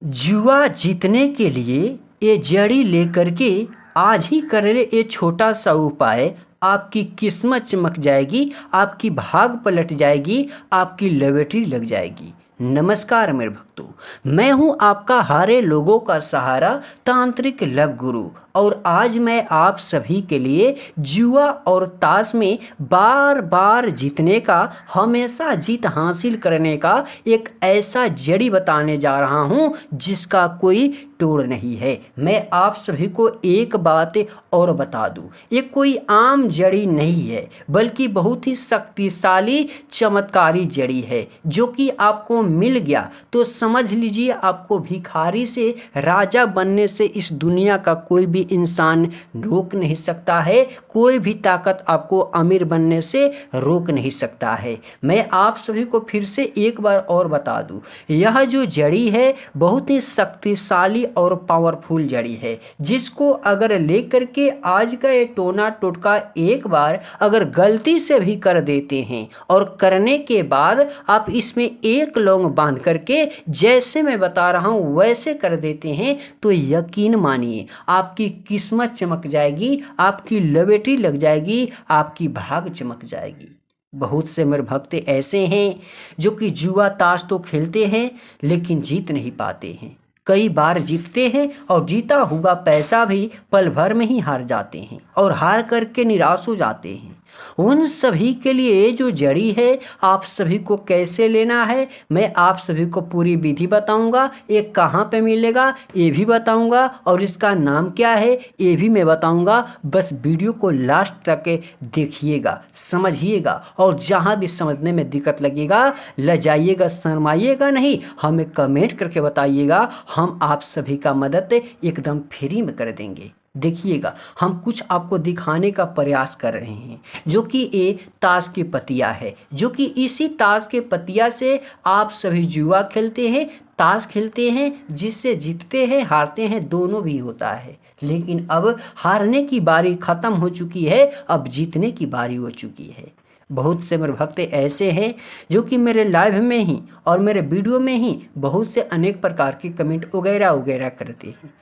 जुआ जीतने के लिए ये जड़ी लेकर के आज ही कर ले ये छोटा सा उपाय। आपकी किस्मत चमक जाएगी, आपकी भाग पलट जाएगी, आपकी लॉटरी लग जाएगी। नमस्कार मेरे भक्तों, मैं हूं आपका हारे लोगों का सहारा तांत्रिक लव गुरु, और आज मैं आप सभी के लिए जुआ और ताश में बार बार जीतने का, हमेशा जीत हासिल करने का एक ऐसा जड़ी बताने जा रहा हूं जिसका कोई तोड़ नहीं है। मैं आप सभी को एक बात और बता दूं, ये कोई आम जड़ी नहीं है, बल्कि बहुत ही शक्तिशाली चमत्कारी जड़ी है, जो कि आपको मिल गया तो समझ लीजिए आपको भिखारी से राजा बनने से इस दुनिया का कोई भी इंसान रोक नहीं सकता है। कोई भी ताकत आपको अमीर बनने से रोक नहीं सकता है। मैं आप सभी को फिर से एक बार और बता दूं, यह जो जड़ी है बहुत ही शक्तिशाली और पावरफुल जड़ी है, जिसको अगर लेकर के आज का ये टोना टोटका एक बार अगर गलती से भी कर देते हैं और करने के बाद आप इसमें एक लौंग बांध करके जैसे मैं बता रहा हूं वैसे कर देते हैं, तो यकीन मानिए आपकी किस्मत चमक जाएगी, आपकी लॉटरी लग जाएगी, आपकी भाग चमक जाएगी। बहुत से मेरे भक्त ऐसे हैं जो कि जुआ ताश तो खेलते हैं लेकिन जीत नहीं पाते हैं। कई बार जीतते हैं और जीता हुआ पैसा भी पल भर में ही हार जाते हैं और हार करके निराश हो जाते हैं। उन सभी के लिए जो जड़ी है, आप सभी को कैसे लेना है मैं आप सभी को पूरी विधि बताऊंगा। ये कहाँ पे मिलेगा ये भी बताऊंगा, और इसका नाम क्या है ये भी मैं बताऊंगा। बस वीडियो को लास्ट तक देखिएगा, समझिएगा, और जहाँ भी समझने में दिक्कत लगेगा लजाइएगा, शर्माइएगा नहीं, हमें कमेंट करके बताइएगा। हम आप सभी का मदद एकदम फ्री में कर देंगे। देखिएगा, हम कुछ आपको दिखाने का प्रयास कर रहे हैं, जो कि ये ताश की पत्तियां है, जो कि इसी ताश के पत्तियां से आप सभी जुआ खेलते हैं, ताश खेलते हैं, जिससे जीतते हैं हारते हैं दोनों भी होता है। लेकिन अब हारने की बारी खत्म हो चुकी है, अब जीतने की बारी हो चुकी है। बहुत से मेरे भक्त ऐसे हैं जो कि मेरे लाइव में ही और मेरे वीडियो में ही बहुत से अनेक प्रकार के कमेंट वगैरह वगैरह करते हैं।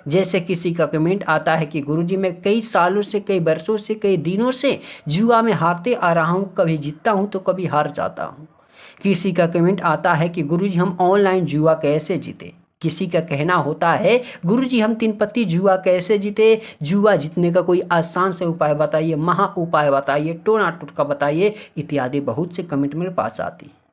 जैसे किसी का कमेंट आता है कि गुरुजी मैं कई सालों से, कई वर्षों से, कई दिनों से जुआ में हारते आ रहा हूँ, कभी जीतता हूँ तो कभी हार जाता हूँ। किसी का कमेंट आता है कि गुरुजी हम ऑनलाइन जुआ कैसे जीते। किसी का कहना होता है गुरुजी हम 3 पत्ती जुआ कैसे जीते, जुआ जीतने का कोई आसान से उपाय बताइए, महा उपाय बताइए, टोना टोटका बताइए, इत्यादि बहुत से कमेंट मेरे पास आती है।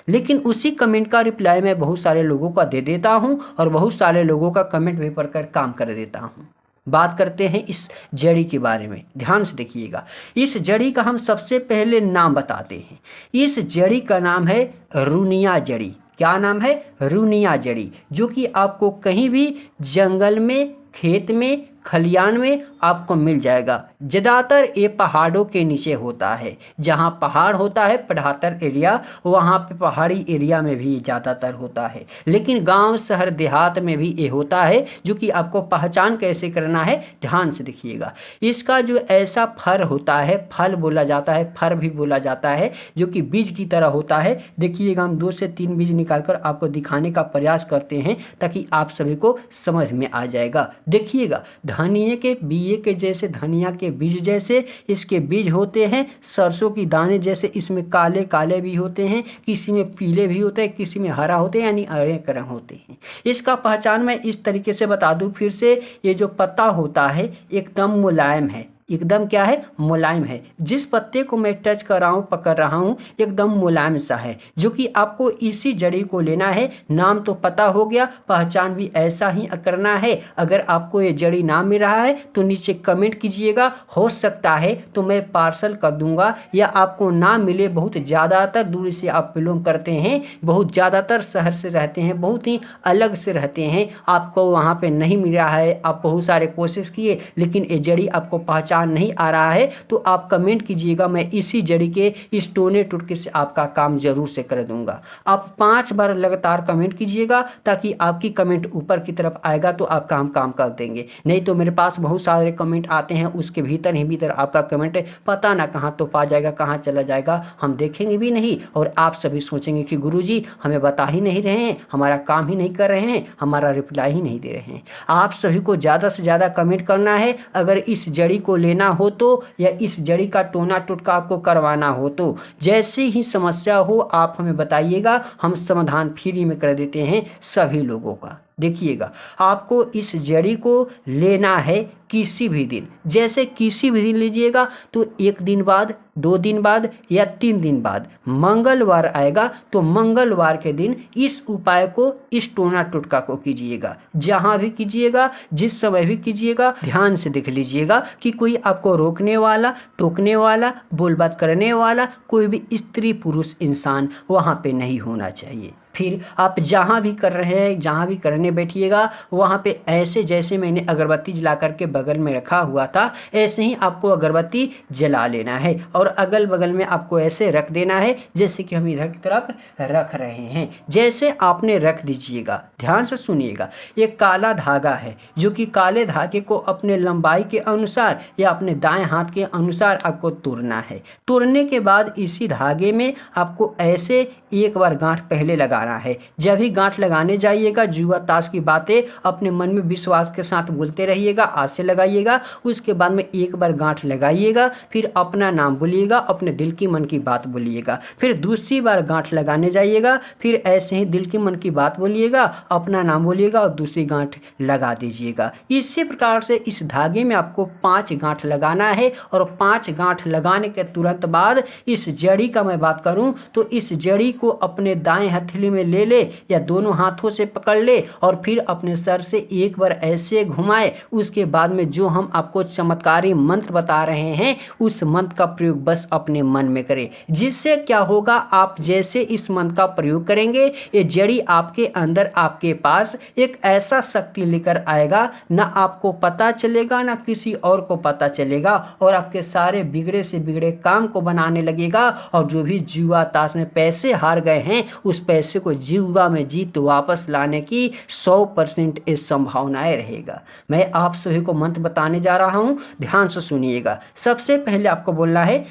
लेकिन उसी कमेंट का रिप्लाई मैं बहुत सारे लोगों का दे देता हूं और बहुत सारे लोगों का कमेंट भी पढ़कर काम कर देता हूं। बात करते हैं इस जड़ी के बारे में, ध्यान से देखिएगा। इस जड़ी का हम सबसे पहले नाम बताते हैं। इस जड़ी का नाम है रुनिया जड़ी। क्या नाम है? रुनिया जड़ी, जो कि आपको कहीं भी जंगल में, खेत में, खलियान में आपको मिल जाएगा। ज़्यादातर ये पहाड़ों के नीचे होता है, जहाँ पहाड़ होता है पठार एरिया, वहाँ पे पहाड़ी एरिया में भी ज़्यादातर होता है। लेकिन गांव शहर देहात में भी ये होता है, जो कि आपको पहचान कैसे करना है ध्यान से देखिएगा। इसका जो ऐसा फर होता है, फल बोला जाता है, फर भी बोला जाता है, जो कि बीज की तरह होता है। देखिएगा, हम 2 से 3 बीज निकालकर आपको दिखाने का प्रयास करते हैं ताकि आप सभी को समझ में आ जाएगा। देखिएगा, धनिया के बीए के जैसे, धनिया के बीज जैसे इसके बीज होते हैं, सरसों की दाने जैसे इसमें काले काले भी होते हैं, किसी में पीले भी होते हैं, किसी में हरा होते हैं, यानी अनेक रंग होते हैं। इसका पहचान मैं इस तरीके से बता दूं फिर से, ये जो पत्ता होता है एकदम मुलायम है, एकदम क्या है? मुलायम है। जिस पत्ते को मैं टच कर रहा हूँ, पकड़ रहा हूँ, एकदम मुलायम सा है, जो कि आपको इसी जड़ी को लेना है। नाम तो पता हो गया, पहचान भी ऐसा ही करना है। अगर आपको ये जड़ी ना मिल रहा है तो नीचे कमेंट कीजिएगा, हो सकता है तो मैं पार्सल कर दूंगा, या आपको ना मिले, बहुत ज़्यादातर दूरी से आप बिलोंग करते हैं, बहुत ज़्यादातर शहर से रहते हैं, बहुत ही अलग से रहते हैं, आपको वहाँ पर नहीं मिल रहा है, आप बहुत सारे कोशिश किए लेकिन ये जड़ी आपको पहचान पहचान नहीं आ रहा है तो आप कमेंट कीजिएगा, मैं इसी जड़ी के इस टोने टुटके से आपका काम जरूर से कर दूंगा। आप 5 बार लगातार कमेंट कीजिएगा ताकि आपकी कमेंट ऊपर की तरफ आएगा तो आप काम कर देंगे। नहीं तो मेरे पास बहुत सारे कमेंट आते हैं, उसके भीतर ही भीतर आपका कमेंट पता ना कहाँ तो पा जाएगा, कहाँ चला जाएगा, हम देखेंगे भी नहीं और आप सभी सोचेंगे कि गुरुजी हमें बता ही नहीं रहे हैं, हमारा काम ही नहीं कर रहे हैं, हमारा रिप्लाई ही नहीं दे रहे हैं। आप सभी को ज़्यादा से ज़्यादा कमेंट करना है। अगर इस जड़ी को लेना हो तो या इस जड़ी का टोना टुटका आपको करवाना हो तो जैसे ही समस्या हो आप हमें बताइएगा, हम समाधान फ्री में कर देते हैं सभी लोगों का। देखिएगा, आपको इस जड़ी को लेना है किसी भी दिन, जैसे किसी भी दिन लीजिएगा तो 1 दिन बाद, 2 दिन बाद या 3 दिन बाद मंगलवार आएगा तो मंगलवार के दिन इस उपाय को, इस टोना टुटका को कीजिएगा। जहां भी कीजिएगा, जिस समय भी कीजिएगा, ध्यान से देख लीजिएगा कि कोई आपको रोकने वाला, टोकने वाला, बोल बात करने वाला कोई भी स्त्री पुरुष इंसान वहां पे नहीं होना चाहिए। फिर आप जहाँ भी कर रहे हैं, जहाँ भी करने बैठिएगा वहाँ पे ऐसे जैसे मैंने अगरबत्ती जला करके बगल में रखा हुआ था ऐसे ही आपको अगरबत्ती जला लेना है और अगल बगल में आपको ऐसे रख देना है जैसे कि हम इधर की तरफ रख रहे हैं। जैसे आपने रख दीजिएगा, ध्यान से सुनिएगा, ये काला धागा है जो कि काले धागे को अपने लंबाई के अनुसार या अपने दाएं हाथ के अनुसार आपको तोड़ना है। तोड़ने के बाद इसी धागे में आपको ऐसे एक बार गांठ पहले लगाना है। जब भी गांठ लगाने जाइएगा, जुआ ताश की बातें अपने मन में विश्वास के साथ बोलते रहिएगा, आज से लगाइएगा। उसके बाद में एक बार गांठ लगाइएगा, फिर अपना नाम बोलिएगा, अपने दिल की मन की बात बोलिएगा। फिर दूसरी बार गांठ लगाने जाइएगा, फिर ऐसे ही दिल की मन की बात बोलिएगा, अपना नाम बोलिएगा और दूसरी गांठ लगा दीजिएगा। इसी प्रकार से इस धागे में आपको 5 गांठ लगाना है और 5 गांठ लगाने के तुरंत बाद इस जड़ी का मैं बात करूं तो इस जड़ी को अपने दाएं हथेली में ले ले या दोनों हाथों से पकड़ ले और फिर अपने सर से एक बार ऐसे घुमाए। उसके बाद में जो हम आपको चमत्कारी मंत्र बता रहे हैं उस मंत्र का प्रयोग बस अपने मन में करें। जिससे क्या होगा, आप जैसे इस मंत्र का प्रयोग करेंगे ये जड़ी आपके अंदर, आपके पास एक ऐसा शक्ति लेकर आएगा, ना आपको पता चलेगा ना किसी और को पता चलेगा और आपके सारे बिगड़े से बिगड़े काम को बनाने लगेगा। और जो भी जुआ ताश में पैसे हार गए हैं उस पैसे को जुआ में जीत वापस लाने की 100% इस संभावनाएं रहेगा। मैं आप सभी को मंत्र बताने जा रहा हूं, ध्यान से सुनिएगा। सबसे पहले आपको बोलना है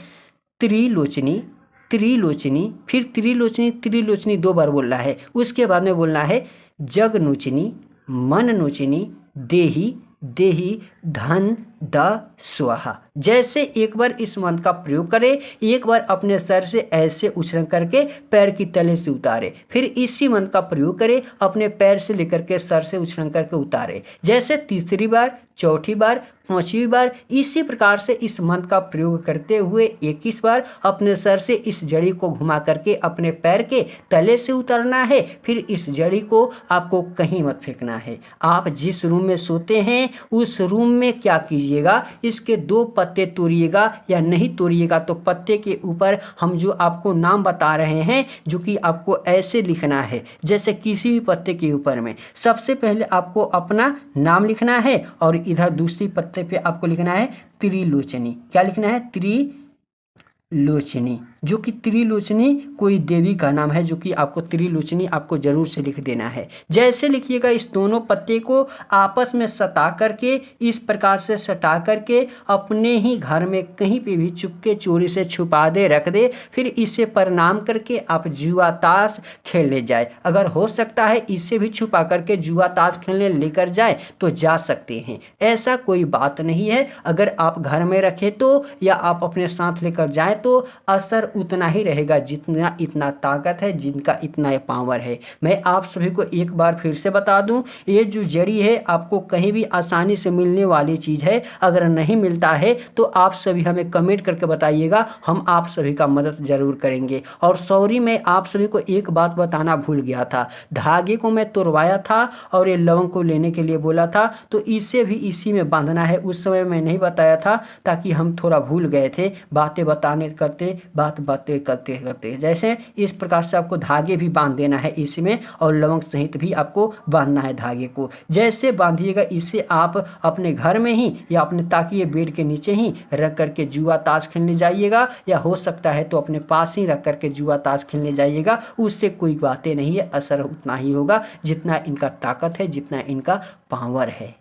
त्रिलोचनी त्रिलोचनी, फिर त्रिलोचनी त्रिलोचनी 2 बार बोलना है। उसके बाद में बोलना है जगनोचनी मननोचनी देही देही धन द स्वाहा। जैसे एक बार इस मंत्र का प्रयोग करें, एक बार अपने सर से ऐसे उछल करके पैर की तले से उतारे, फिर इसी मंत्र का प्रयोग करें, अपने पैर से लेकर के सर से उछल करके उतारे। जैसे तीसरी बार, चौथी बार, 5वीं बार इसी प्रकार से इस मंत्र का प्रयोग करते हुए 21 बार अपने सर से इस जड़ी को घुमा करके अपने पैर के तले से उतारना है। फिर इस जड़ी को आपको कहीं मत फेंकना है। आप जिस रूम में सोते हैं उस रूम में क्या कीजिएगा, इसके 2 पत्ते तोड़िएगा या नहीं तोड़िएगा तो पत्ते के ऊपर हम जो आपको नाम बता रहे हैं जो कि आपको ऐसे लिखना है जैसे किसी भी पत्ते के ऊपर में सबसे पहले आपको अपना नाम लिखना है और इधर दूसरी पत्ते पे आपको लिखना है त्रिलोचनी। क्या लिखना है? त्रिलोचनी, जो कि त्रिलोचनी कोई देवी का नाम है, जो कि आपको त्रिलोचनी आपको जरूर से लिख देना है। जैसे लिखिएगा, इस दोनों पत्ते को आपस में सटा करके, इस प्रकार से सटा करके अपने ही घर में कहीं पे भी चुपके चोरी से छुपा दे, रख दे। फिर इसे प्रणाम करके आप जुआ ताश खेलने जाए। अगर हो सकता है इसे भी छुपा करके जुआ ताश खेलने लेकर जाए तो जा सकते हैं, ऐसा कोई बात नहीं है। अगर आप घर में रखें तो या आप अपने साथ लेकर जाएं तो असर उतना ही रहेगा जितना इतना ताकत है, जिनका इतना पावर है। मैं आप सभी को एक बार फिर से बता दूं, ये जो जड़ी है आपको कहीं भी आसानी से मिलने वाली चीज है। अगर नहीं मिलता है तो आप सभी हमें कमेंट करके बताइएगा, हम आप सभी का मदद जरूर करेंगे। और सॉरी, मैं आप सभी को एक बात बताना भूल गया था, धागे को मैं तोड़वाया था और ये लवंग को लेने के लिए बोला था, तो इसे भी इसी में बांधना है। उस समय मैं नहीं बताया था ताकि हम थोड़ा भूल गए थे, बातें बताने करते बात बात बातें करते करते। जैसे इस प्रकार से आपको धागे भी बांध देना है इसमें, और लवंग सहित भी आपको बांधना है धागे को। जैसे बांधिएगा इसे आप अपने घर में ही या अपने ताकि बेड के नीचे ही रख करके जुआ ताश खेलने जाइएगा, या हो सकता है तो अपने पास ही रख करके जुआ ताश खेलने जाइएगा। उससे कोई बातें नहीं है, असर उतना ही होगा जितना इनका ताकत है, जितना इनका पावर है।